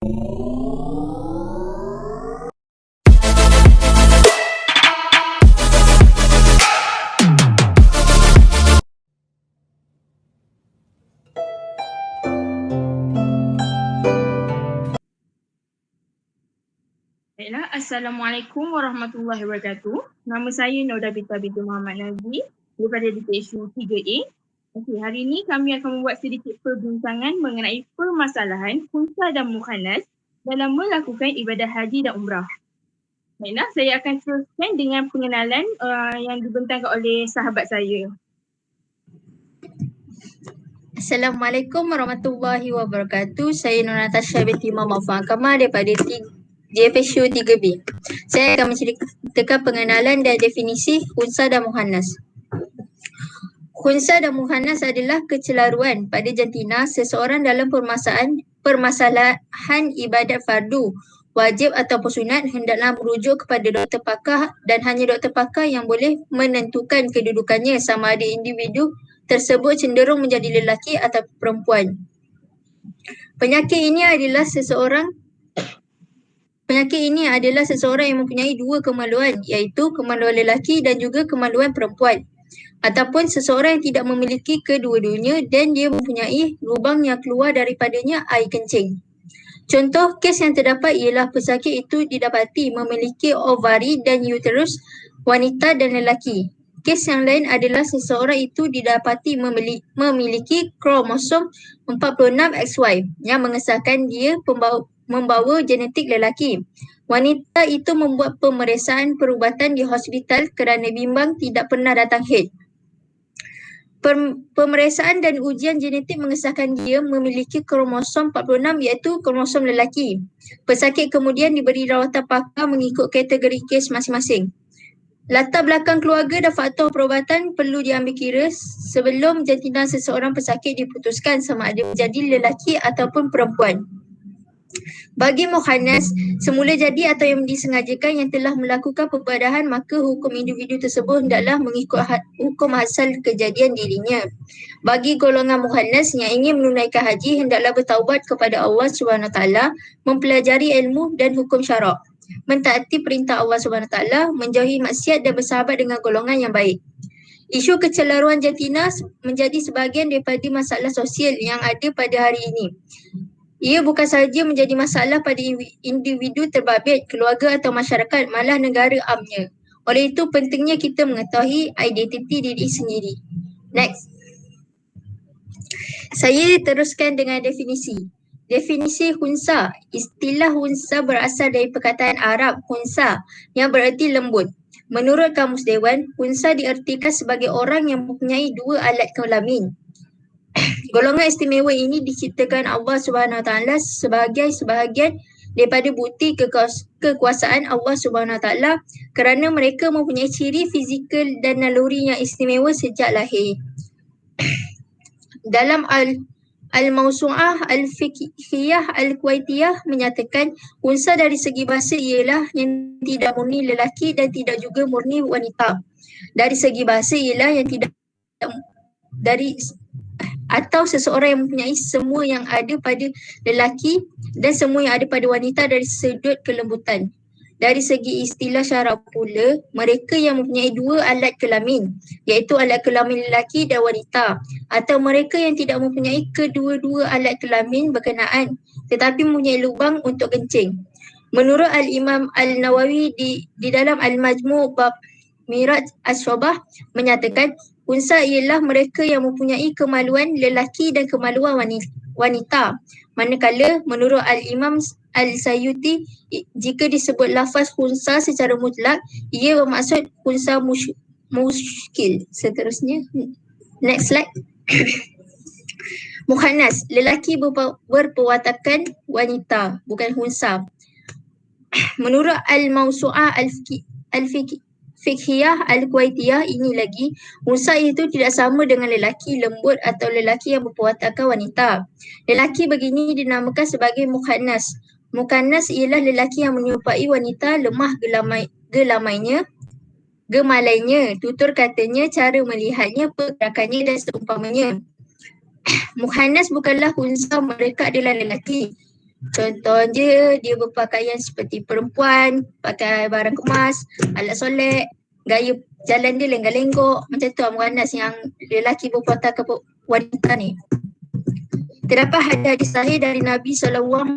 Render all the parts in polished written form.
Baiklah, Assalamualaikum warahmatullahi wabarakatuh. Nama saya Noda Bita binti Muhammad Nazri daripada DPSU 3A. Okey, hari ini kami akan membuat sedikit perbincangan mengenai permasalahan khunsa dan mukhannas dalam melakukan ibadah haji dan umrah. Baiklah, saya akan teruskan dengan pengenalan yang dibentangkan oleh sahabat saya. Assalamualaikum warahmatullahi wabarakatuh. Saya Nur Natasha binti Muhammad Kamal daripada DPSU 3B. Saya akan menceritakan pengenalan dan definisi khunsa dan mukhannas. Khunsa dan mukhannas adalah kecelaruan pada jantina seseorang dalam permasalahan ibadat fardu, wajib ataupun sunat hendaklah merujuk kepada doktor pakar dan hanya doktor pakar yang boleh menentukan kedudukannya sama ada individu tersebut cenderung menjadi lelaki atau perempuan. Penyakit ini adalah seseorang yang mempunyai dua kemaluan, iaitu kemaluan lelaki dan juga kemaluan perempuan. Ataupun seseorang yang tidak memiliki kedua-duanya dan dia mempunyai lubang yang keluar daripadanya air kencing. Contoh kes yang terdapat ialah pesakit itu didapati memiliki ovari dan uterus wanita dan lelaki. Kes yang lain adalah seseorang itu didapati memiliki kromosom 46XY yang mengesahkan dia membawa genetik lelaki. Wanita itu membuat pemeriksaan perubatan di hospital kerana bimbang tidak pernah datang haid. Pemeriksaan dan ujian genetik mengesahkan dia memiliki kromosom 46 iaitu kromosom lelaki. Pesakit kemudian diberi rawatan pakar mengikut kategori kes masing-masing. Latar belakang keluarga dan faktor perubatan perlu diambil kira sebelum jantina seseorang pesakit diputuskan sama ada menjadi lelaki ataupun perempuan. Bagi mukhannas, semula jadi atau yang disengajakan yang telah melakukan peribadahan, maka hukum individu tersebut hendaklah mengikut hukum asal kejadian dirinya. Bagi golongan mukhannas yang ingin menunaikan haji, hendaklah bertaubat kepada Allah SWT, mempelajari ilmu dan hukum syarak, mentaati perintah Allah SWT, menjauhi maksiat dan bersahabat dengan golongan yang baik. Isu kecelaruan jantina menjadi sebahagian daripada masalah sosial yang ada pada hari ini. Ia bukan sahaja menjadi masalah pada individu terbabit, keluarga atau masyarakat, malah negara amnya. Oleh itu pentingnya kita mengetahui identiti diri sendiri. Next. Saya teruskan dengan definisi. Definisi khunsa. Istilah khunsa berasal dari perkataan Arab khunsa yang bererti lembut. Menurut Kamus Dewan, khunsa diartikan sebagai orang yang mempunyai dua alat kelamin. Golongan istimewa ini diciptakan Allah SWT sebagai sebahagian daripada bukti kekuasaan Allah SWT kerana mereka mempunyai ciri fizikal dan naluri yang istimewa sejak lahir. Dalam Al-Mawsu'ah Al-Fiqhiyah Al-Kuwaitiyah menyatakan khunsa dari segi bahasa ialah yang tidak murni lelaki dan tidak juga murni wanita. Dari segi bahasa ialah yang tidak atau seseorang yang mempunyai semua yang ada pada lelaki dan semua yang ada pada wanita dari sudut kelembutan. Dari segi istilah syarak pula, mereka yang mempunyai dua alat kelamin, iaitu alat kelamin lelaki dan wanita, atau mereka yang tidak mempunyai kedua-dua alat kelamin berkenaan tetapi mempunyai lubang untuk kencing. Menurut Al-Imam Al-Nawawi di dalam Al-Majmu' Bab Miraj As-Sobah menyatakan khunsa ialah mereka yang mempunyai kemaluan lelaki dan kemaluan wanita. Manakala menurut Al-Imam Al-Sayyuti, jika disebut lafaz khunsa secara mutlak, ia bermaksud khunsa muskil. Seterusnya, next slide. Mukhannas, lelaki berperwatakan wanita, bukan khunsa. Menurut Al-Mawsu'ah Al-Fiqhiyah Al-Kuwaitiyah ini lagi, khunsa itu tidak sama dengan lelaki lembut atau lelaki yang berperwatakan wanita. Lelaki begini dinamakan sebagai mukhannas. Mukhannas ialah lelaki yang menyerupai wanita, lemah gemalainya, tutur katanya, cara melihatnya, pergerakannya dan seumpamanya. Mukhannas bukanlah khunsa, mereka adalah lelaki. Contohnya dia berpakaian seperti perempuan, pakai barang kemas, alat solek, gaya jalan dia lenggak-lenggok macam tu Muannas yang lelaki berpuasa ke wanita ni. Terdapat hadis sahih dari Nabi SAW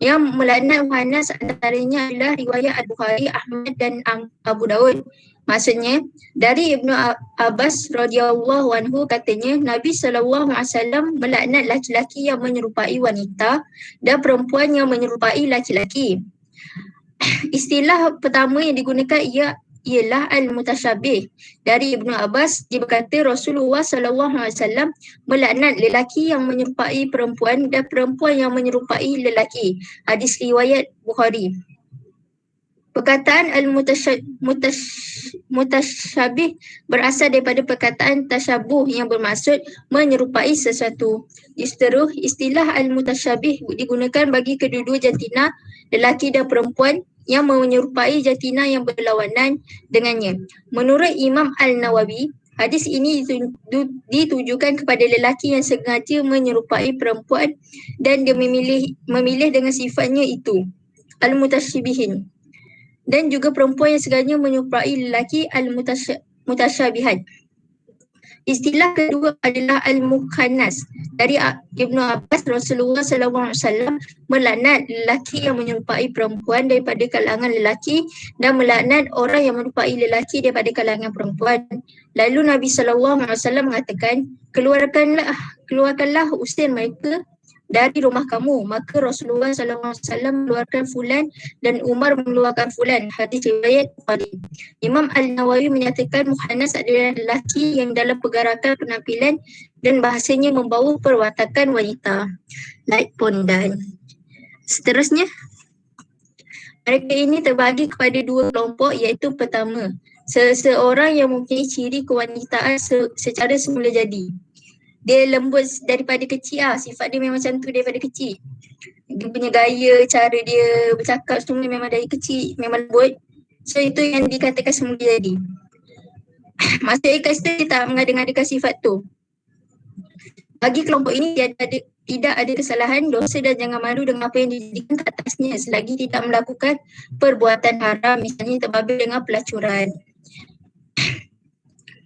yang melaknat Muannas, antaranya adalah riwayat Al-Bukhari, Ahmad dan Abu Daud. Maksudnya dari Ibnu Abbas radhiyallahu anhu katanya Nabi SAW melaknat laki-laki yang menyerupai wanita dan perempuan yang menyerupai laki-laki. Istilah pertama yang digunakan ialah al-mutasyabih. Dari Ibnu Abbas dia berkata Rasulullah SAW melaknat lelaki yang menyerupai perempuan dan perempuan yang menyerupai lelaki. Hadis riwayat Bukhari. Perkataan al-mutasyabih berasal daripada perkataan tasyabuh yang bermaksud menyerupai sesuatu. Justeru, istilah al-mutasyabih digunakan bagi kedua-dua jantina, lelaki dan perempuan yang menyerupai jantina yang berlawanan dengannya. Menurut Imam Al-Nawawi, hadis ini ditujukan kepada lelaki yang sengaja menyerupai perempuan dan dia memilih dengan sifatnya itu, al-mutasyabihin. Dan juga perempuan yang sengaja menyerupai lelaki al-mutasyabihat. Istilah kedua adalah al-mukhannas. Dari Ibnu Abbas, Rasulullah SAW melaknat lelaki yang menyerupai perempuan daripada kalangan lelaki dan melaknat orang yang menyerupai lelaki daripada kalangan perempuan. Lalu Nabi SAW mengatakan, keluarkanlah usir mereka dari rumah kamu. Maka Rasulullah SAW mengeluarkan fulan dan Umar mengeluarkan fulan. Hadis riwayat Bukhari. Imam Al-Nawawi menyatakan mukhannas adalah lelaki yang dalam pergerakan penampilan dan bahasanya membawa perwatakan wanita. Like pondan. Seterusnya, mereka ini terbagi kepada dua kelompok, iaitu pertama, seseorang yang mempunyai ciri kewanitaan secara semula jadi. Dia lembut daripada kecil sifat dia memang macam tu daripada kecil. Dia punya gaya, cara dia bercakap semua memang dari kecil, memang lembut. So itu yang dikatakan semula jadi. Maksudnya kat situ dia tak mengada-ngadakan sifat tu. Bagi kelompok ini tidak ada kesalahan, dosa dan jangan malu dengan apa yang dijadikan ke atasnya selagi tidak melakukan perbuatan haram, misalnya terbabit dengan pelacuran.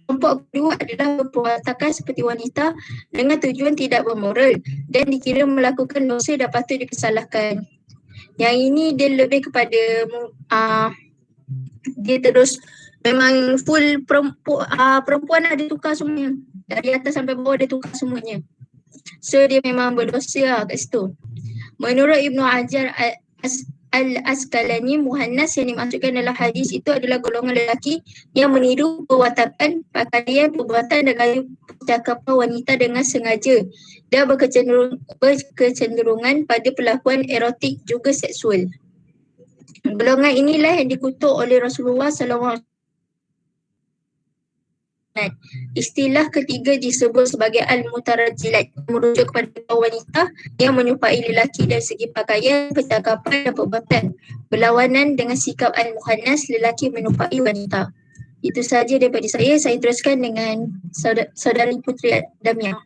Kelompok kedua adalah berperwatakan seperti wanita dengan tujuan tidak bermoral dan dikira melakukan dosa dan patut dikesalahkan. Yang ini dia lebih kepada dia terus memang full perempuan dia tukar semuanya. Dari atas sampai bawah dia tukar semuanya. So dia memang berdosa kat situ. Menurut Ibnu Hajar Al-Asqalani, muhannas yang dimaksudkan dalam hadis itu adalah golongan lelaki yang meniru perwatakan, pakaian, perbuatan dan gaya percakapan wanita dengan sengaja dan berkecenderungan pada perlakuan erotik juga seksual. Golongan inilah yang dikutuk oleh Rasulullah SAW. Istilah ketiga disebut sebagai al-mutarajjilat, merujuk kepada wanita yang menyerupai lelaki dari segi pakaian, percakapan dan perbuatan, berlawanan dengan sikap al-mukhannas, lelaki menyerupai wanita. Itu sahaja daripada saya. Saya teruskan dengan saudari Putri Damia.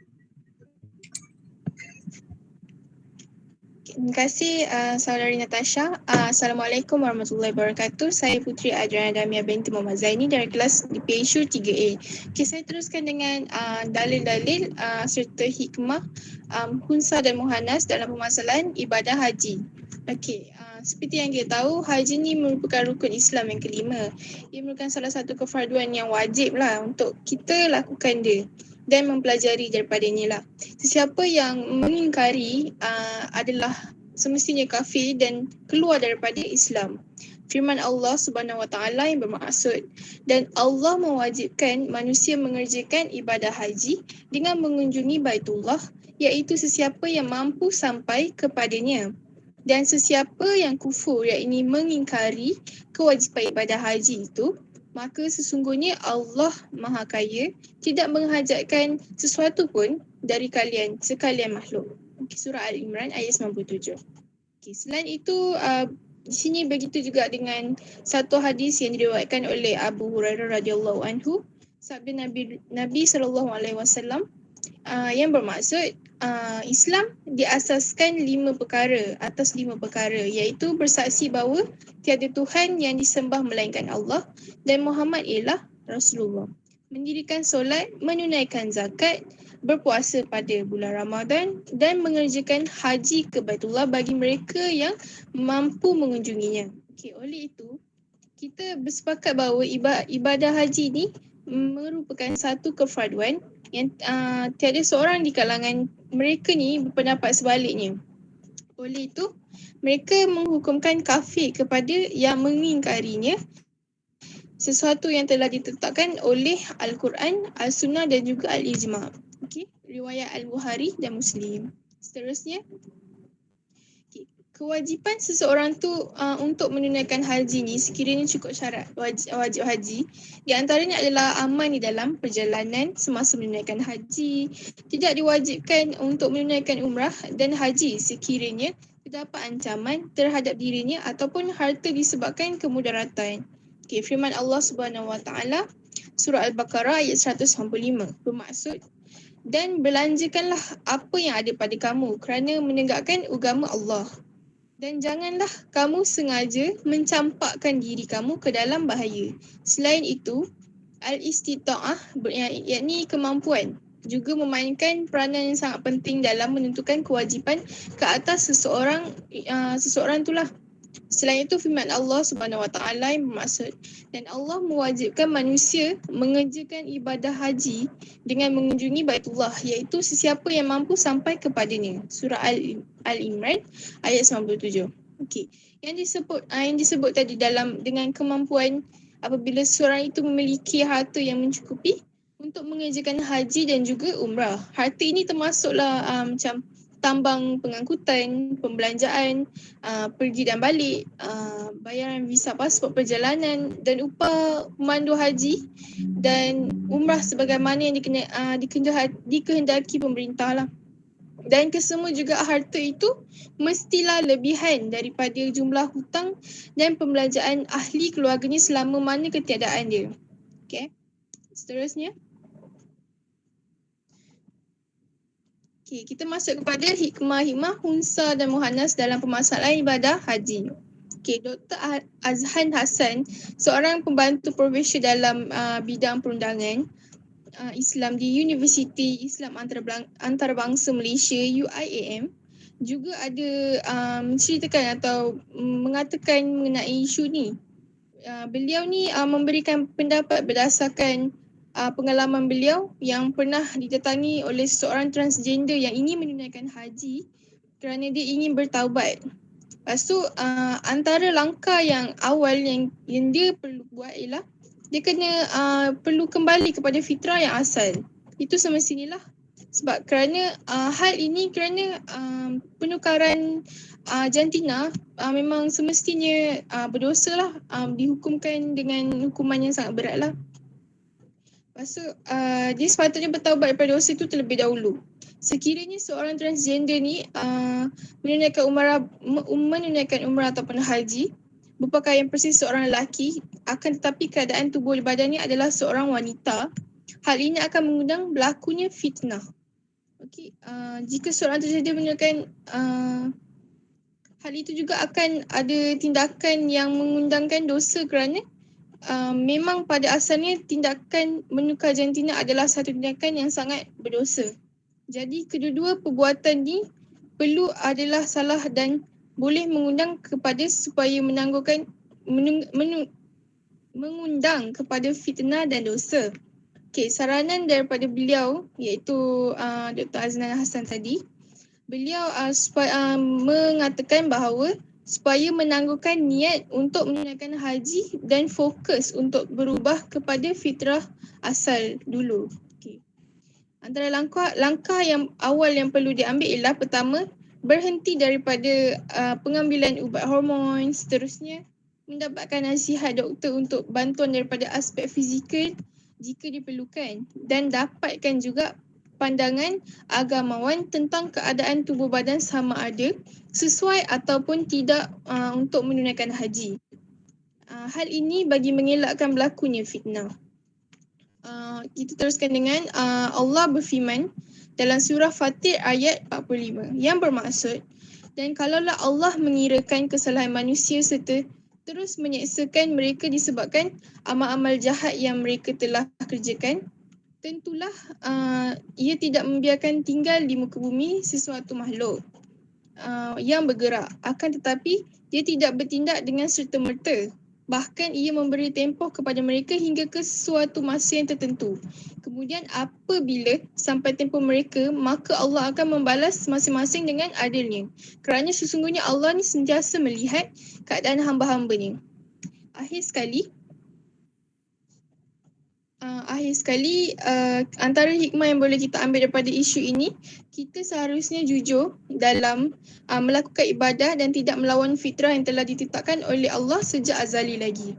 Terima kasih saudari Natasha. Assalamualaikum warahmatullahi wabarakatuh. Saya Putri Adriana Damia binti Muhammad Zaini dari kelas di PSU 3A. Okay, saya teruskan dengan dalil-dalil serta hikmah khunsa dan muhannas dalam permasalahan ibadah haji. Okey, seperti yang kita tahu, haji ni merupakan rukun Islam yang kelima. Ia merupakan salah satu kefarduan yang wajib lah untuk kita lakukan dia dan mempelajari daripadanya lah. Sesiapa yang mengingkari adalah semestinya kafir dan keluar daripada Islam. Firman Allah Subhanahu Wa Taala yang bermaksud, dan Allah mewajibkan manusia mengerjakan ibadah haji dengan mengunjungi Baitullah, iaitu sesiapa yang mampu sampai kepadanya. Dan sesiapa yang kufur, iaitu mengingkari kewajipan ibadah haji itu, maka sesungguhnya Allah Maha Kaya tidak menghajatkan sesuatu pun dari kalian sekalian makhluk. Surah Al-Imran ayat 97. Selain itu, di sini begitu juga dengan satu hadis yang diriwayatkan oleh Abu Hurairah radhiyallahu anhu, sabda Nabi SAW yang bermaksud, Islam diasaskan atas 5 perkara, iaitu bersaksi bahawa tiada Tuhan yang disembah melainkan Allah dan Muhammad ialah Rasulullah. Mendirikan solat, menunaikan zakat, berpuasa pada bulan Ramadan dan mengerjakan haji ke Baitullah bagi mereka yang mampu mengunjunginya. Okey, oleh itu kita bersepakat bahawa ibadah haji ni merupakan satu kefarduan yang tiada seorang di kalangan mereka ni berpendapat sebaliknya. Oleh itu, mereka menghukumkan kafir kepada yang mengingkarinya, sesuatu yang telah ditetapkan oleh Al-Quran, Al-Sunnah dan juga Al-Ijma'. Okey, riwayat Al-Bukhari dan Muslim. Seterusnya, kewajipan seseorang tu untuk menunaikan haji ni sekiranya cukup syarat wajib haji. Di antaranya adalah aman di dalam perjalanan semasa menunaikan haji, tidak diwajibkan untuk menunaikan umrah dan haji sekiranya terdapat ancaman terhadap dirinya ataupun harta disebabkan kemudaratan. Okay, firman Allah Subhanahu Wa Taala surah Al-Baqarah ayat 195 bermaksud, dan belanjakanlah apa yang ada pada kamu kerana menegakkan agama Allah. Dan janganlah kamu sengaja mencampakkan diri kamu ke dalam bahaya. Selain itu, al-istita'ah yakni kemampuan juga memainkan peranan yang sangat penting dalam menentukan kewajipan ke atas seseorang itulah. Selain itu, firman Allah Subhanahu Wa Taala yang bermaksud, dan Allah mewajibkan manusia mengerjakan ibadah haji dengan mengunjungi Baitullah, iaitu sesiapa yang mampu sampai kepadanya. Surah Al-Imran ayat 97. Okey. Yang disebut tadi dengan kemampuan apabila seorang itu memiliki harta yang mencukupi untuk mengerjakan haji dan juga umrah. Harta ini termasuklah macam tambang pengangkutan, pembelanjaan, pergi dan balik, bayaran visa pasport perjalanan dan upah pemandu haji dan umrah sebagaimana yang dikehendaki pemerintah lah. Dan kesemua juga harta itu mestilah lebihan daripada jumlah hutang dan pembelanjaan ahli keluarganya selama mana ketiadaan dia. Okay. Seterusnya. Okay, kita masuk kepada hikmah Hunsa dan Muhannas dalam permasalahan ibadah haji. Okay, Dr. Azhan Hassan, seorang pembantu profesor dalam bidang perundangan Islam di Universiti Islam Antarabangsa Malaysia UIAM, juga ada menceritakan atau mengatakan mengenai isu ni. Beliau ni memberikan pendapat berdasarkan pengalaman beliau yang pernah didatangi oleh seorang transgender yang ingin menunaikan haji kerana dia ingin bertaubat. Lepas tu antara langkah yang awal yang dia perlu buat ialah dia kena perlu kembali kepada fitrah yang asal. Itu semestinya lah. Sebab kerana hal ini kerana penukaran jantina memang semestinya berdosa lah, dihukumkan dengan hukuman yang sangat berat lah. Lepas tu, dia sepatutnya bertaubat daripada dosa itu terlebih dahulu. Sekiranya seorang transgender ni menunaikan umrah ataupun haji, berpakaian persis seorang lelaki, akan tetapi keadaan tubuh badannya adalah seorang wanita, hal ini akan mengundang berlakunya fitnah. Okey, jika seorang transgender menunaikan hal itu juga akan ada tindakan yang mengundangkan dosa kerana memang pada asalnya tindakan menukar jantina adalah satu tindakan yang sangat berdosa. Jadi kedua-dua perbuatan ni perlu adalah salah dan boleh mengundang kepada supaya mengundang kepada fitnah dan dosa. Okey, saranan daripada beliau iaitu Dr. Azhan Hassan tadi, beliau mengatakan bahawa supaya menangguhkan niat untuk menunaikan haji dan fokus untuk berubah kepada fitrah asal dulu. Okay. Antara langkah yang awal yang perlu diambil ialah pertama, berhenti daripada pengambilan ubat hormon. Seterusnya, mendapatkan nasihat doktor untuk bantuan daripada aspek fizikal jika diperlukan, dan dapatkan juga pandangan agamawan tentang keadaan tubuh badan sama ada sesuai ataupun tidak untuk menunaikan haji. Hal ini bagi mengelakkan berlakunya fitnah. Kita teruskan dengan Allah berfirman dalam surah Fatir ayat 45 yang bermaksud, dan kalaulah Allah mengirakan kesalahan manusia serta terus menyeksakan mereka disebabkan amal-amal jahat yang mereka telah kerjakan, tentulah ia tidak membiarkan tinggal di muka bumi sesuatu makhluk yang bergerak, akan tetapi dia tidak bertindak dengan serta-merta. Bahkan ia memberi tempoh kepada mereka hingga ke suatu masa yang tertentu. Kemudian apabila sampai tempoh mereka, maka Allah akan membalas masing-masing dengan adilnya. Kerana sesungguhnya Allah ni sentiasa melihat keadaan hamba-hambanya. Akhir sekali, antara hikmah yang boleh kita ambil daripada isu ini, kita seharusnya jujur dalam melakukan ibadah dan tidak melawan fitrah yang telah ditetapkan oleh Allah sejak azali lagi.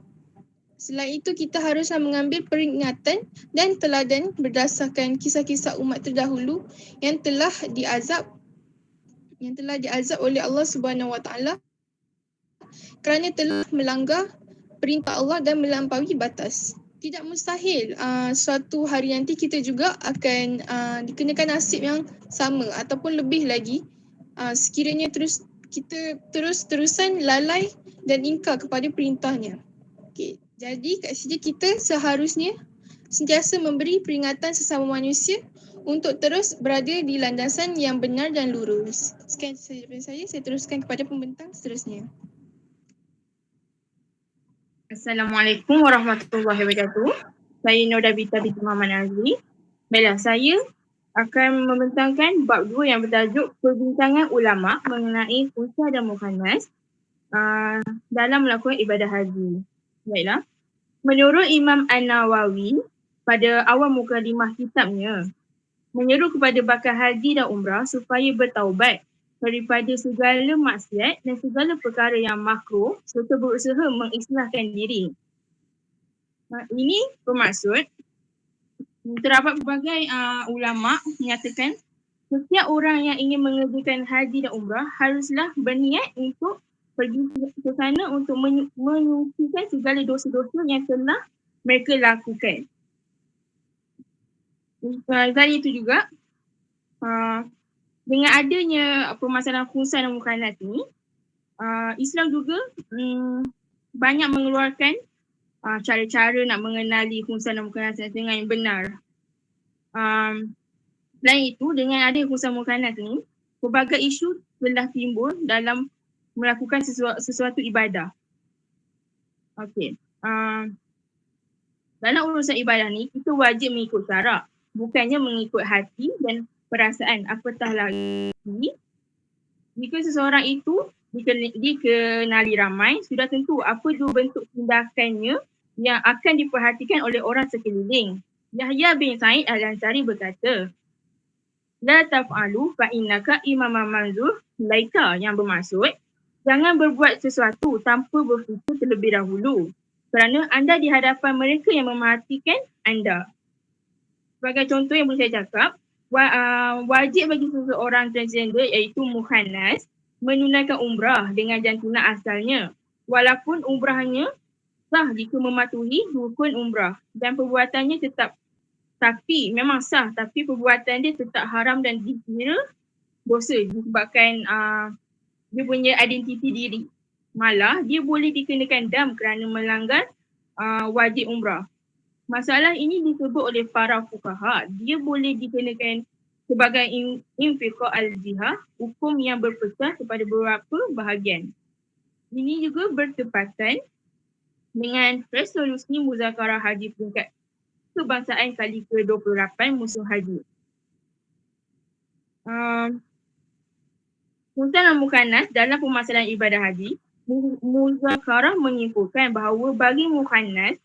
Selain itu, kita haruslah mengambil peringatan dan teladan berdasarkan kisah-kisah umat terdahulu yang telah diazab oleh Allah Subhanahu Wa Taala kerana telah melanggar perintah Allah dan melampaui batas. Tidak mustahil suatu hari nanti kita juga akan dikenakan nasib yang sama ataupun lebih lagi sekiranya kita terus-terusan lalai dan ingkar kepada perintahnya. Okay. Jadi kat sini kita seharusnya sentiasa memberi peringatan sesama manusia untuk terus berada di landasan yang benar dan lurus. Sekian sahaja daripada saya teruskan kepada pembentang seterusnya. Assalamualaikum warahmatullahi wabarakatuh. Saya Nordabita binti Muhammad Nazri. Baiklah, saya akan membentangkan bab 2 yang bertajuk perbincangan ulama mengenai unsa dan mukhannas dalam melakukan ibadah haji. Baiklah. Menurut Imam An-Nawawi pada awal mukadimah kitabnya, menyeru kepada bakal haji dan umrah supaya bertaubat daripada segala maksiat dan segala perkara yang makruh serta berusaha mengislahkan diri. Ini bermaksud terdapat berbagai ulama menyatakan setiap orang yang ingin mengerjakan haji dan umrah haruslah berniat untuk pergi ke sana untuk menyucikan segala dosa-dosa yang telah mereka lakukan. Selain itu juga, dengan adanya permasalahan khunsa dan mukhannas ni, Islam juga banyak mengeluarkan cara-cara nak mengenali khunsa dan mukhannas dengan yang benar. Selain itu, dengan adanya khunsa dan mukhannas ni, pelbagai isu telah timbul dalam melakukan sesuatu ibadah. Okey. Dalam urusan ibadah ni, kita wajib mengikut syarak, bukannya mengikut hati dan perasaan, apatah lagi jika seseorang itu dikenali ramai, sudah tentu apa dua bentuk tindakannya yang akan diperhatikan oleh orang sekeliling. Yahya bin Sa'id Al-Ansari berkata, la taf'alu fa innaka imamam manzur laika, yang bermaksud jangan berbuat sesuatu tanpa berfikir terlebih dahulu kerana anda di hadapan mereka yang memerhatikan anda. Sebagai contoh yang boleh saya cakap, wajib bagi seseorang transgender iaitu mukhannas menunaikan umrah dengan jantina asalnya walaupun umrahnya sah jika mematuhi rukun umrah dan perbuatannya tapi perbuatan dia tetap haram dan dikira dosa disebabkan dia punya identiti diri. Malah dia boleh dikenakan dam kerana melanggar wajib umrah. Masalah ini disebut oleh para fuqaha. Dia boleh dikenakan sebagai infiqah al-jihah, hukum yang berpecah kepada beberapa bahagian. Ini juga bertepatan dengan resolusi muzakarah haji peringkat kebangsaan kali ke-28 musim haji. Khunsa dan mukhannas dalam permasalahan ibadah haji, muzakarah menyimpulkan bahawa bagi mukhannas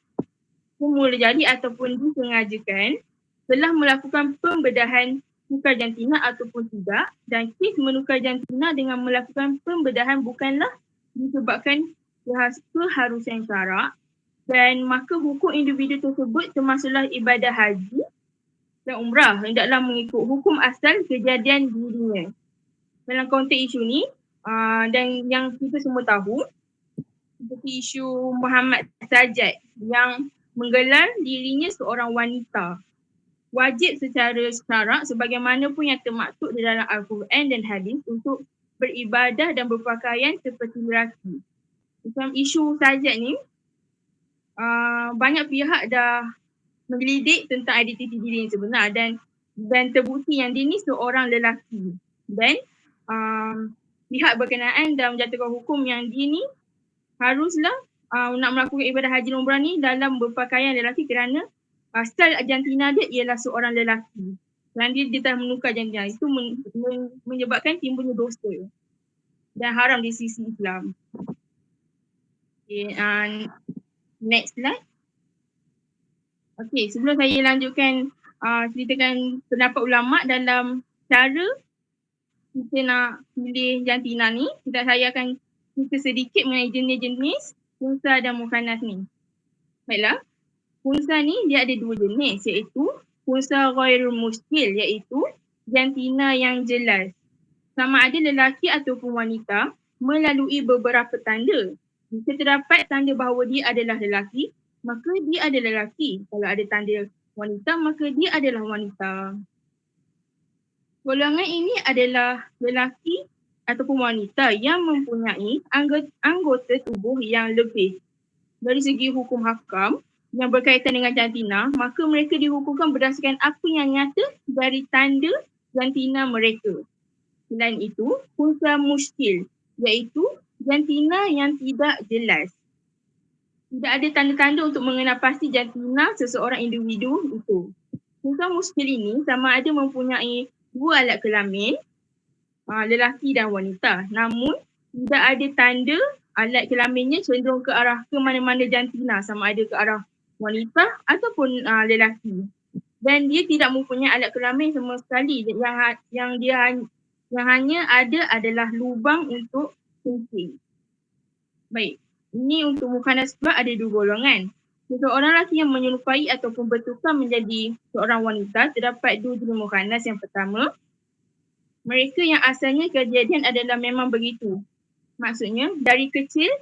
semula jadi ataupun disengajakan telah melakukan pembedahan tukar jantina ataupun tidak, dan kes menukar jantina dengan melakukan pembedahan bukanlah disebabkan keharusan syarak, dan maka hukum individu tersebut termasuklah ibadah haji dan umrah hendaklah mengikut hukum asal kejadian dirinya. Dalam konteks isu ni dan yang kita semua tahu, seperti isu Muhammad Sajjad yang menggelar dirinya seorang wanita wajib secara syarak sebagaimana pun yang termaktub di dalam Al-Quran dan hadis untuk beribadah dan berpakaian seperti lelaki. Macam isu sajak ni, banyak pihak dah menggelidik tentang identiti diri yang sebenar dan terbukti yang dia ni seorang lelaki. Dan pihak berkenaan dah menjatuhkan hukum yang dia ni haruslah nak melakukan ibadah haji dan umrah ni dalam berpakaian lelaki kerana style jantina dia ialah seorang lelaki. Dan dia telah menukar jantina. Itu menyebabkan timbulnya dosa dan haram di sisi Islam. Okay, next slide. Okay, sebelum saya lanjutkan ceritakan pendapat ulama dalam cara kita nak pilih jantina ni, saya akan cerita sedikit mengenai jenis-jenis unsa dan mukhannas ni. Baiklah, unsa ni dia ada dua jenis, iaitu unsa ghairul muskil, iaitu jantina yang jelas. Sama ada lelaki ataupun wanita melalui beberapa tanda. Jika terdapat tanda bahawa dia adalah lelaki, maka dia adalah lelaki. Kalau ada tanda wanita, maka dia adalah wanita. Golongan ini adalah lelaki ataupun wanita yang mempunyai anggota tubuh yang lebih. Dari segi hukum hakam yang berkaitan dengan jantina, maka mereka dihukumkan berdasarkan apa yang nyata dari tanda jantina mereka. Selain itu, unsa muskil, iaitu jantina yang tidak jelas. Tidak ada tanda-tanda untuk mengenal pasti jantina seseorang individu itu. Unsa muskil ini sama ada mempunyai dua alat kelamin, lelaki dan wanita. Namun tidak ada tanda alat kelaminnya cenderung ke arah ke mana-mana jantina, sama ada ke arah wanita ataupun lelaki. Dan dia tidak mempunyai alat kelamin sama sekali. Yang hanya ada adalah lubang untuk kencing. Baik, ini untuk mukhannas pula ada dua golongan. Seseorang lelaki yang menyerupai ataupun bertukar menjadi seorang wanita, terdapat dua jenis mukhannas. Yang pertama, mereka yang asalnya kejadian adalah memang begitu. Maksudnya dari kecil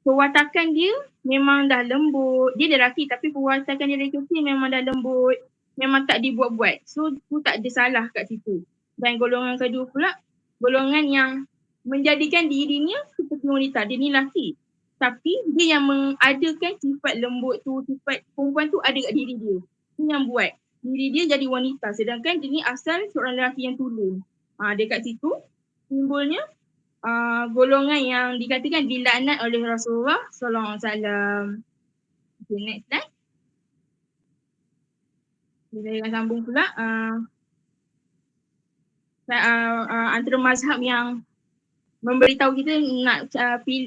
perwatakan dia memang dah lembut. Dia lelaki tapi perwatakan dia dari kecil memang dah lembut. Memang tak dibuat-buat. So tu tak ada salah kat situ. Dan golongan kedua pula, golongan yang menjadikan dirinya seperti wanita. Dia ni lelaki. Tapi dia yang mengadakan sifat lembut tu, sifat perempuan tu ada kat diri dia. Dia yang buat. Diri dia jadi wanita. Sedangkan dia ni asal seorang lelaki yang tulung. Dekat situ timbulnya golongan yang dikatakan dilaknat oleh Rasulullah sallallahu alaihi wasallam. Okay, next slide. Kita akan sambung pula antara mazhab yang memberitahu kita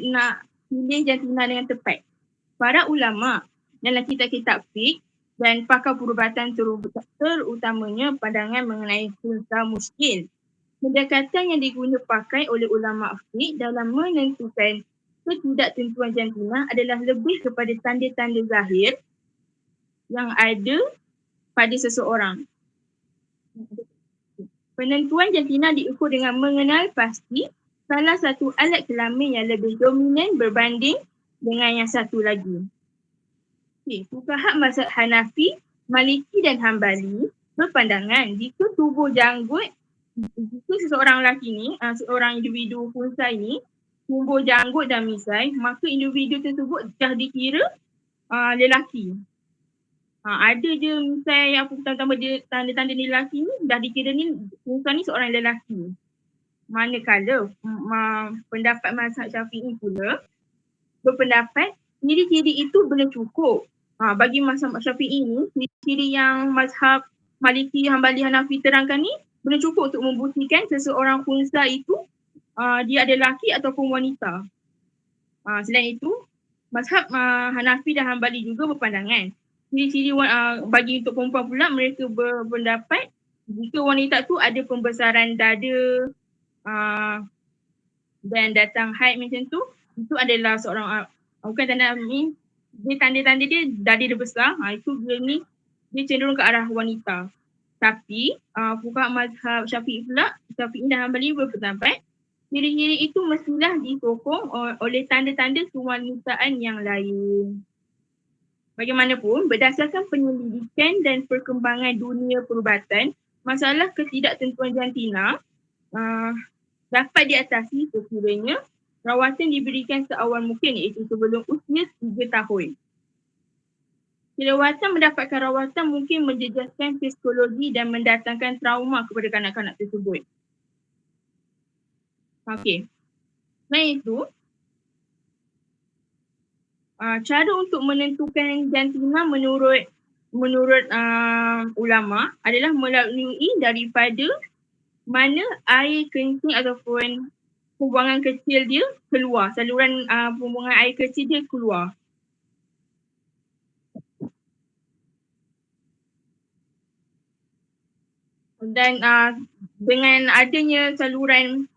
nak pilih jantina dengan tepat. Para ulama dalam kitab-kitab fiqh dan pakar perubatan terutamanya pandangan mengenai unsa muskil. Pendekatan yang diguna pakai oleh ulama fiqh dalam menentukan ketidaktentuan jantina adalah lebih kepada tanda-tanda zahir yang ada pada seseorang. Penentuan jantina diukur dengan mengenal pasti salah satu alat kelamin yang lebih dominan berbanding dengan yang satu lagi. Okay, fuqaha mazhab Hanafi, Maliki dan Hambali berpandangan jika seseorang lelaki ni, seorang individu unsa ini tumbuh janggut dan misai, maka individu tersebut dah dikira lelaki. Ada je misai apa tambah dia tanda-tanda ni lelaki ni, dah dikira ni unsa ni seorang lelaki. Manakala pendapat mazhab Syafi'i pula berpendapat ciri-ciri itu belum cukup. Bagi mazhab Syafi'i ni, ciri-ciri yang mazhab Maliki, Hambali, Hanafi terangkan ni belum cukup untuk membuktikan seseorang unsa itu dia ada lelaki ataupun wanita. Selain itu, mazhab Hanafi dan Hambali juga berpandangan ciri-ciri bagi untuk perempuan pula, mereka berpendapat jika wanita tu ada pembesaran dada dan datang haid macam tu, itu adalah seorang bukan tanda ni, dia tanda-tanda dia dada dia besar, itu dia cenderung ke arah wanita. Tapi fuqaha mazhab Syafi'i pula, Syafi'i dan Hambali berpendapat ciri-ciri itu mestilah disokong oleh tanda-tanda kewanitaan yang lain. Bagaimanapun, berdasarkan penyelidikan dan perkembangan dunia perubatan, masalah ketidaktentuan jantina dapat diatasi sekiranya rawatan diberikan seawal mungkin, iaitu sebelum usia 3 tahun. Kelewatan mendapatkan rawatan mungkin menjejaskan psikologi dan mendatangkan trauma kepada kanak-kanak tersebut. Okey. Selain itu, cara untuk menentukan jantina menurut ulama adalah melalui daripada mana air kencing ataupun pembuangan kecil dia keluar, saluran pembuangan air kecil dia keluar. Dan dengan adanya saluran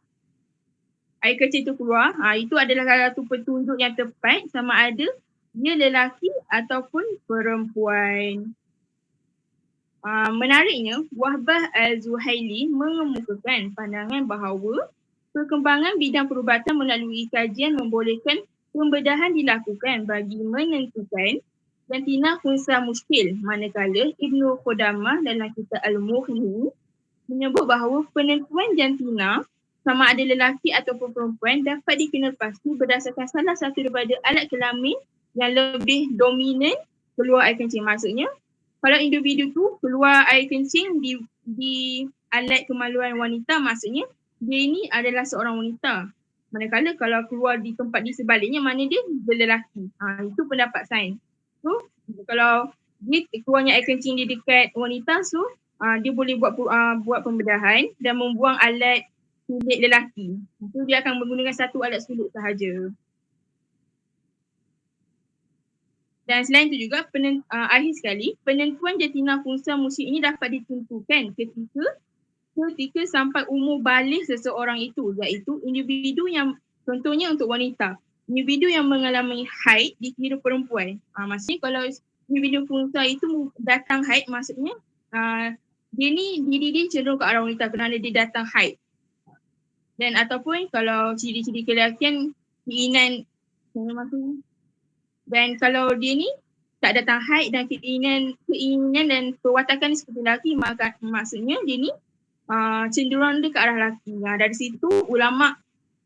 air kecil itu keluar, itu adalah salah satu petunjuk yang tepat sama ada dia lelaki ataupun perempuan. Menariknya, Wahbah Al-Zuhaili mengemukakan pandangan bahawa perkembangan bidang perubatan melalui kajian membolehkan pembedahan dilakukan bagi menentukan jantina khunsa muskil, manakala Ibnu Qudamah dalam kitab Al-Mughni menyebut bahawa penentuan jantina sama ada lelaki ataupun perempuan dapat dikenal pasti berdasarkan salah satu daripada alat kelamin yang lebih dominan keluar air kencing. Maksudnya, kalau individu tu keluar air kencing di alat kemaluan wanita, maksudnya dia ini adalah seorang wanita. Manakala kalau keluar di tempat di sebaliknya, mana dia lelaki. Itu pendapat sains. So, kalau dia keluarnya air kencing di dekat wanita, so dia boleh buat pembedahan dan membuang alat sulit lelaki. So, dia akan menggunakan satu alat sulit sahaja. Dan selain itu juga, akhir sekali, penentuan jantina khunsa muskil ini dapat ditentukan ketika sampai umur balik seseorang itu, iaitu individu yang, contohnya untuk wanita, individu yang mengalami haid dikira perempuan. Maksudnya kalau individu khunsa itu datang haid, maksudnya diri dia cenderung ke arah wanita kerana dia datang haid. Dan ataupun kalau ciri-ciri kelakian, keinginan, dan kalau dia ni tak datang haid dan keinginan dan perwatakan ni seperti lelaki, maka maksudnya dia ni cenderung dia ke arah lelaki. Dari situ ulama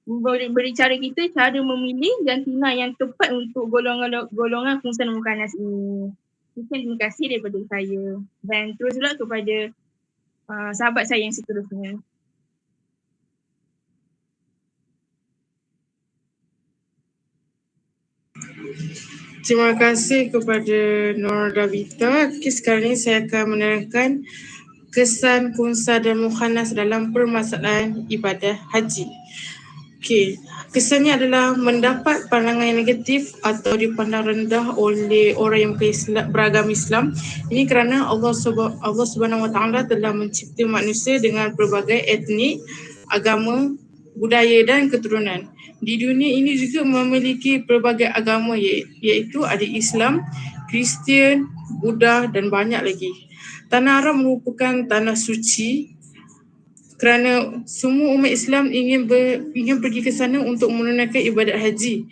beri cara kita cara memilih jantina yang tepat untuk golongan khunsa dan mukhannas ini. Terima kasih daripada saya dan terus pula kepada sahabat saya yang seterusnya. Terima kasih kepada Nur Davita. Sekarang ini saya akan menerangkan kesan khunsa dan mukhannas dalam permasalahan ibadah haji. Kesannya adalah mendapat pandangan yang negatif atau dipandang rendah oleh orang yang beragama Islam. Ini kerana Allah Subhanahu Wa Taala telah mencipta manusia dengan berbagai etnik, agama, budaya dan keturunan. Di dunia ini juga memiliki pelbagai agama iaitu ada Islam, Kristian, Buddha dan banyak lagi. Tanah Arab merupakan tanah suci kerana semua umat Islam ingin pergi ke sana untuk menunaikan ibadat haji.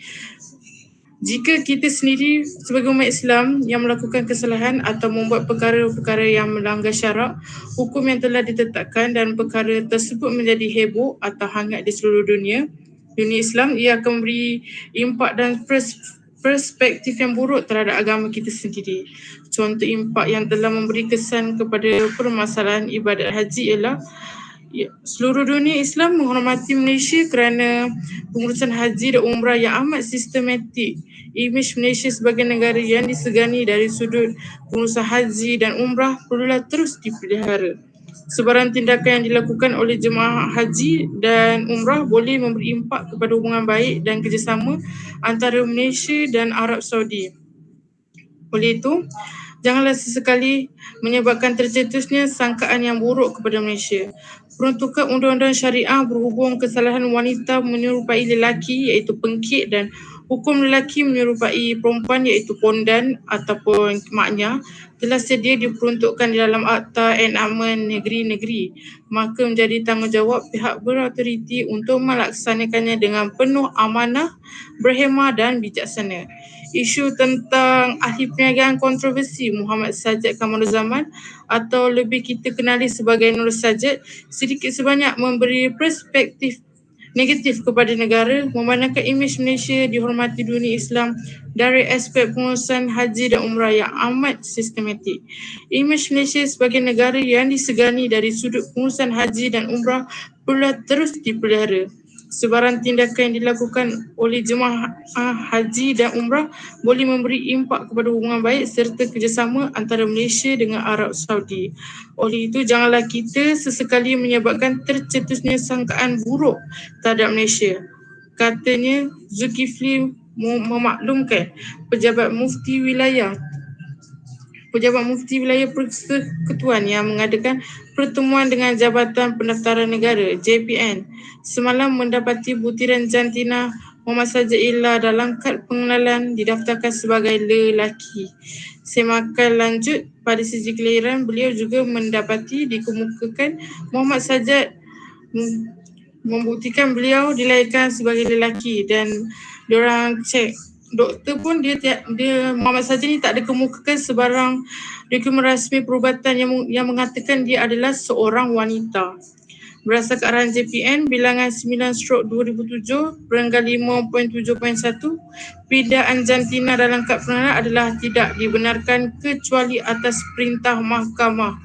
Jika kita sendiri sebagai umat Islam yang melakukan kesalahan atau membuat perkara-perkara yang melanggar syarak, hukum yang telah ditetapkan dan perkara tersebut menjadi heboh atau hangat di seluruh dunia Islam, ia akan memberi impak dan perspektif yang buruk terhadap agama kita sendiri. Contoh impak yang telah memberi kesan kepada permasalahan ibadat haji ialah seluruh dunia Islam menghormati Malaysia kerana pengurusan haji dan umrah yang amat sistematik. Imej Malaysia sebagai negara yang disegani dari sudut pengurusan haji dan umrah perlulah terus dipelihara. Sebarang tindakan yang dilakukan oleh jemaah haji dan umrah boleh memberi impak kepada hubungan baik dan kerjasama antara Malaysia dan Arab Saudi. Oleh itu, janganlah sesekali menyebabkan tercetusnya sangkaan yang buruk kepada Malaysia. Peruntukan undang-undang syariah berhubung kesalahan wanita menyerupai lelaki iaitu pengkit dan Hukum lelaki menyerupai perempuan iaitu pondan ataupun maknya telah sedia diperuntukkan di dalam Akta Enakmen Negeri-Negeri, maka menjadi tanggungjawab pihak berautoriti untuk melaksanakannya dengan penuh amanah, berhemah dan bijaksana. Isu tentang ahli perniagaan kontroversi Muhammad Sajid Kamaruzaman atau lebih kita kenali sebagai Nur Sajid sedikit sebanyak memberi perspektif negatif kepada negara, memandangkan imej Malaysia dihormati dunia Islam dari aspek pengurusan haji dan umrah yang amat sistematik. Imej Malaysia sebagai negara yang disegani dari sudut pengurusan haji dan umrah perlu terus dipelihara. Sebarang tindakan yang dilakukan oleh jemaah haji dan umrah boleh memberi impak kepada hubungan baik serta kerjasama antara Malaysia dengan Arab Saudi. Oleh itu, janganlah kita sesekali menyebabkan tercetusnya sangkaan buruk terhadap Malaysia. Katanya Zulkifli memaklumkan pejabat mufti wilayah Persekutuan yang mengadakan pertemuan dengan Jabatan Pendaftaran Negara JPN semalam mendapati butiran jantina Muhammad Sajid Ila dalam kad pengenalan didaftarkan sebagai lelaki. Semakan lanjut, pada sisi kelahiran beliau juga mendapati dikemukakan Muhammad Sajid membuktikan beliau dilahirkan sebagai lelaki dan diorang cek doktor pun dia Muhammad Sajid ni tak ada kemukakan sebarang dokumen rasmi perubatan yang mengatakan dia adalah seorang wanita. Berdasarkan arahan JPN bilangan 9/2007 perenggan 5.7.1, pindaan jantina dalam kad pengenalan adalah tidak dibenarkan kecuali atas perintah mahkamah.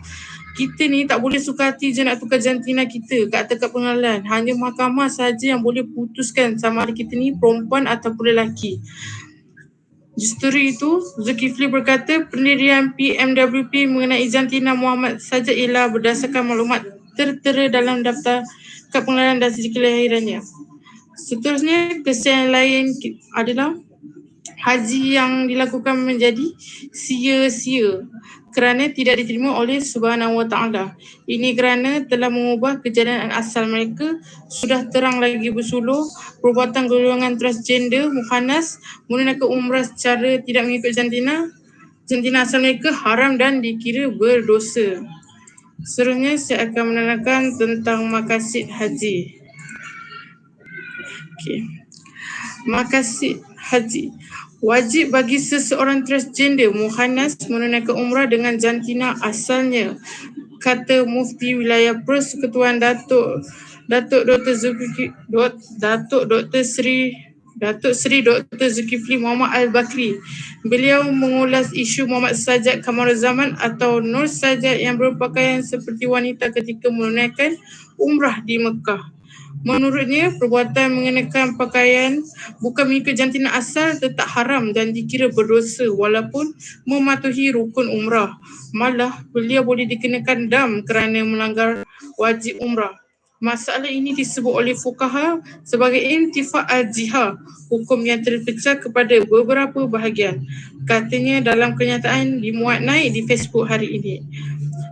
Kita ni tak boleh suka hati je nak tukar jantina kita kat atas kad pengenalan. Hanya mahkamah saja yang boleh putuskan sama ada kita ni perempuan ataupun lelaki. Justru itu, Zulkifli berkata pendirian PMWP mengenai jantina Muhammad Sajid ialah berdasarkan maklumat tertera dalam daftar kad pengenalan dan sejak kelahirannya. Seterusnya, kesian lain adalah haji yang dilakukan menjadi sia-sia kerana tidak diterima oleh Subhanahu Wa Taala. Ini kerana telah mengubah kejadian asal mereka, sudah terang lagi bersuluh perbuatan golongan transgender mukhannas menunaikan umrah secara tidak mengikut jantina asal mereka haram dan dikira berdosa. Seterusnya saya akan menerangkan tentang maqasid haji. Maqasid haji. Wajib bagi seseorang transgender mukhannas menunaikan umrah dengan jantina asalnya, kata Mufti Wilayah Persekutuan Datuk Dr. Zulkifli Muhammad Al-Bakri. Beliau mengulas isu Muhammad Sajid Kamaruzaman atau Nur Sajid yang berpakaian seperti wanita ketika menunaikan umrah di Mekah. Menurutnya, perbuatan mengenakan pakaian bukan mengikut jantina asal tetap haram dan dikira berdosa walaupun mematuhi rukun umrah. Malah, beliau boleh dikenakan dam kerana melanggar wajib umrah. Masalah ini disebut oleh fuqaha sebagai intifa' al-jihad, hukum yang terpecah kepada beberapa bahagian. Katanya dalam kenyataan dimuat naik di Facebook hari ini.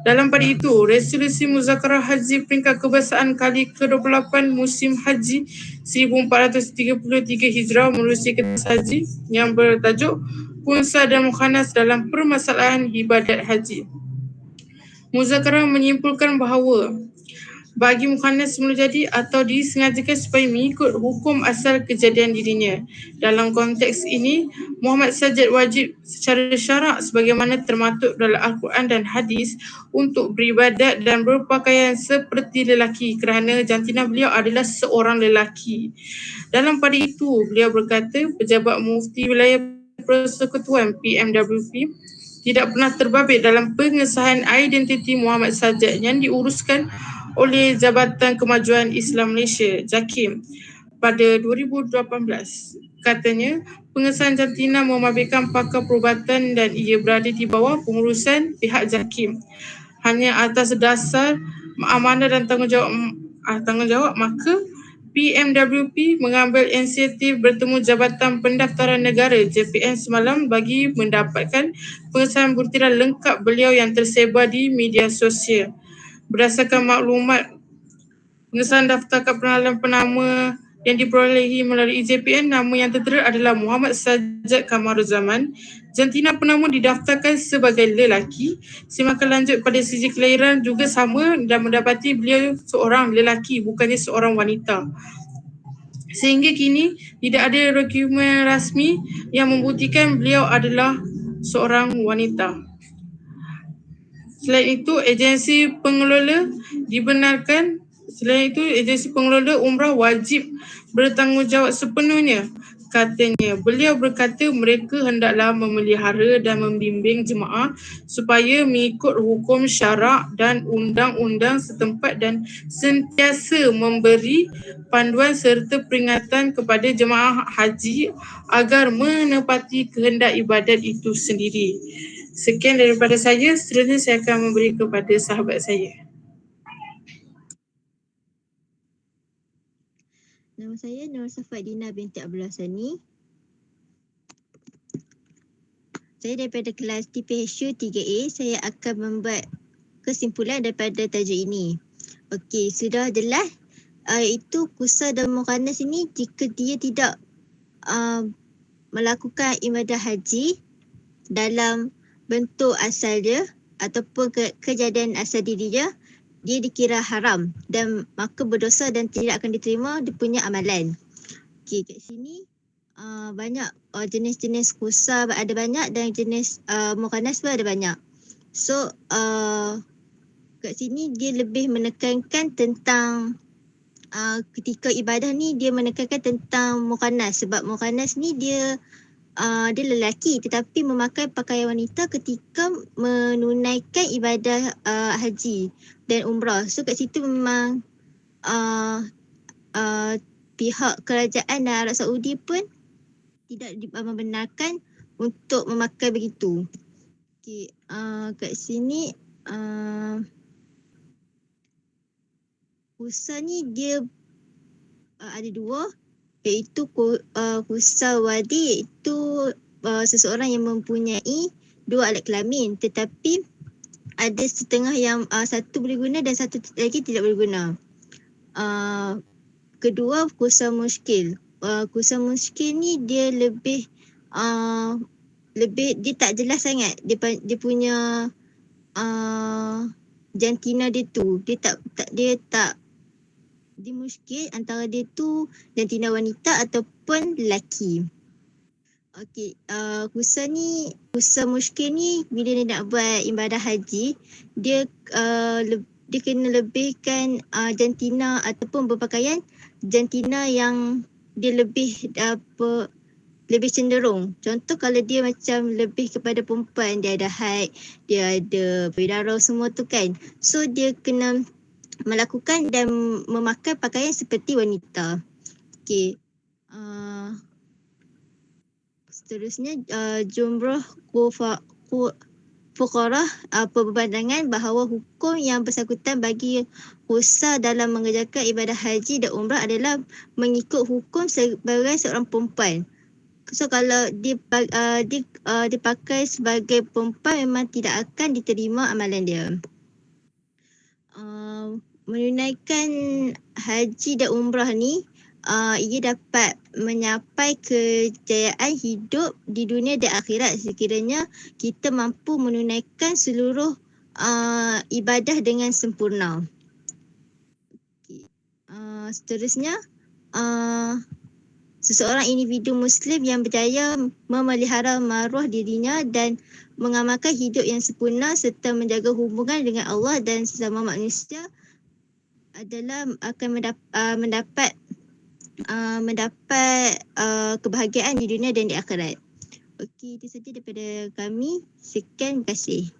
Dalam pada itu, resolusi Muzakarah Haji peringkat kebahasaan kali ke-28 musim haji 1433 Hijrah menerusi kertas haji yang bertajuk Unsa dan Mukhannas dalam Permasalahan Ibadat Haji. Muzakarah menyimpulkan bahawa bagi mukhannas semula jadi atau disengajakan supaya mengikut hukum asal kejadian dirinya. Dalam konteks ini, Muhammad Sajid wajib secara syarak sebagaimana termaktub dalam Al-Quran dan hadis untuk beribadat dan berpakaian seperti lelaki kerana jantina beliau adalah seorang lelaki. Dalam pada itu, beliau berkata pejabat mufti wilayah Persekutuan PMWP tidak pernah terbabit dalam pengesahan identiti Muhammad Sajid yang diuruskan oleh Jabatan Kemajuan Islam Malaysia JAKIM pada 2018. Katanya, pengesahan jantina memabitkan pakar perubatan dan ia berada di bawah pengurusan pihak JAKIM. Hanya atas dasar amanah dan tanggungjawab maka PMWP mengambil inisiatif bertemu Jabatan Pendaftaran Negara JPN semalam bagi mendapatkan pengesahan butiran lengkap beliau yang tersebar di media sosial. Berdasarkan maklumat pengesahan daftar kad pengenalan penama yang diperolehi melalui JPN. Nama yang tertera adalah Muhammad Sajjad Kamaruzaman. Jantina penama didaftarkan sebagai lelaki. Simakan lanjut pada sijil kelahiran juga sama dan mendapati beliau seorang lelaki, bukannya seorang wanita. Sehingga kini tidak ada dokumen rasmi yang membuktikan beliau adalah seorang wanita. Selain itu, agensi pengelola umrah wajib bertanggungjawab sepenuhnya. Katanya, beliau berkata mereka hendaklah memelihara dan membimbing jemaah supaya mengikut hukum syarak dan undang-undang setempat dan sentiasa memberi panduan serta peringatan kepada jemaah haji agar menepati kehendak ibadat itu sendiri. Sekian daripada saya. Seterusnya saya akan memberi kepada sahabat saya. Nama saya Nur Safadina binti Abdullah Sani. Saya daripada kelas TPHU 3A. Saya akan membuat kesimpulan daripada tajuk ini. Okey, sudah jelas iaitu kusar dan mukhannas ini jika dia tidak melakukan ibadah haji dalam bentuk asal dia ataupun kejadian asal diri dia, dia dikira haram dan maka berdosa dan tidak akan diterima dia punya amalan. Okey, kat sini banyak jenis-jenis kusar ada banyak dan jenis mukhannas pun ada banyak. So kat sini dia lebih menekankan tentang ketika ibadah ni dia menekankan tentang mukhannas sebab mukhannas ni dia lelaki tetapi memakai pakaian wanita ketika menunaikan ibadah haji dan umrah. So kat situ memang pihak kerajaan dan Arab Saudi pun tidak membenarkan untuk memakai begitu. Okay, kat sini kusar ni dia ada dua, iaitu kusar wadi, iaitu seseorang yang mempunyai dua alat kelamin tetapi ada setengah yang satu boleh guna dan satu lagi tidak boleh guna. Kedua, kusar muskil. Kusar muskil ni dia lebih dia tak jelas sangat dia punya jantina dia tu. Dia muskil antara dia tu jantina wanita ataupun lelaki. Okey, kusar muskil ni bila dia nak buat ibadah haji, dia kena lebihkan jantina ataupun berpakaian jantina yang dia lebih cenderung. Contoh kalau dia macam lebih kepada perempuan, dia ada haid, dia ada berdarah semua tu kan. So dia kena melakukan dan memakai pakaian seperti wanita. Okey. Seterusnya jumrah fuqarah perbandingan bahawa hukum yang bersangkutan bagi kusar dalam mengerjakan ibadah haji dan umrah adalah mengikut hukum sebagai seorang perempuan. So kalau dipakai sebagai perempuan memang tidak akan diterima amalan dia. Menunaikan haji dan umrah ni ia dapat mencapai kejayaan hidup di dunia dan akhirat sekiranya kita mampu menunaikan seluruh ibadah dengan sempurna. Okay. Seterusnya seseorang individu Muslim yang berjaya memelihara maruah dirinya dan mengamalkan hidup yang sempurna serta menjaga hubungan dengan Allah dan sesama manusia adalah akan mendapat kebahagiaan di dunia dan di akhirat. Okey, itu saja daripada kami. Sekian, terima kasih.